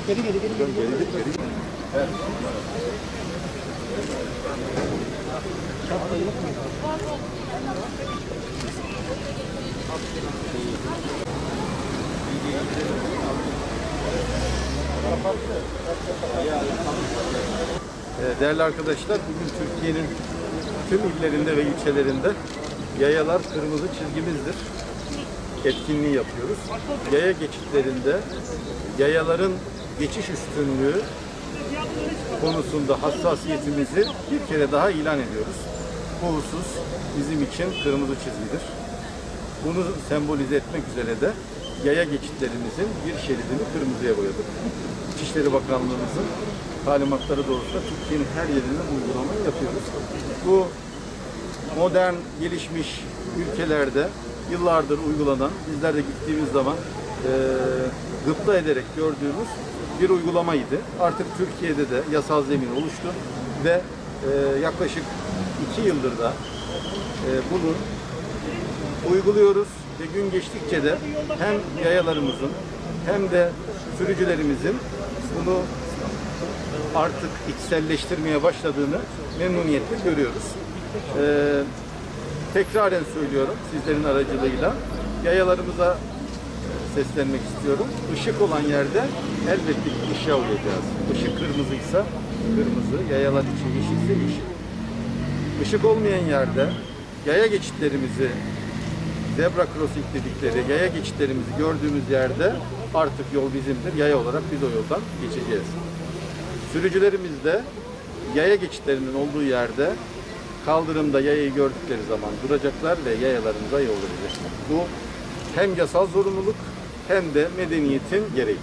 Geri. Evet. Değerli arkadaşlar, bugün Türkiye'nin tüm illerinde ve ilçelerinde yayalar kırmızı çizgimizdir etkinliği yapıyoruz. Yaya geçitlerinde yayaların geçiş üstünlüğü konusunda hassasiyetimizi bir kere daha ilan ediyoruz. Bu husus bizim için kırmızı çizgidir. Bunu sembolize etmek üzere de yaya geçitlerimizin bir şeridini kırmızıya boyadık. İçişleri Bakanlığımızın talimatları doğrultusunda Türkiye'nin her yerinde uygulamayı yapıyoruz. Bu modern, gelişmiş ülkelerde yıllardır uygulanan, bizler de gittiğimiz zaman gıpta ederek gördüğümüz bir uygulamaydı. Artık Türkiye'de de yasal zemin oluştu ve yaklaşık 2 yıldır da bunu uyguluyoruz ve gün geçtikçe de hem yayalarımızın hem de sürücülerimizin bunu artık içselleştirmeye başladığını memnuniyetle görüyoruz. Tekraren söylüyorum sizlerin aracılığıyla yayalarımıza seslenmek istiyorum. Işık olan yerde elbette ki ışığa uyacağız. Işık kırmızıysa kırmızı, yayalar için yeşilse yeşil. Işık olmayan yerde yaya geçitlerimizi, zebra crossing dedikleri yaya geçitlerimizi gördüğümüz yerde artık yol bizimdir. Yaya olarak biz o yoldan geçeceğiz. Sürücülerimiz de yaya geçitlerinin olduğu yerde kaldırımda yayayı gördükleri zaman duracaklar ve yayalarımıza yol verecekler. Bu hem yasal zorunluluk hem de medeniyetin gereği.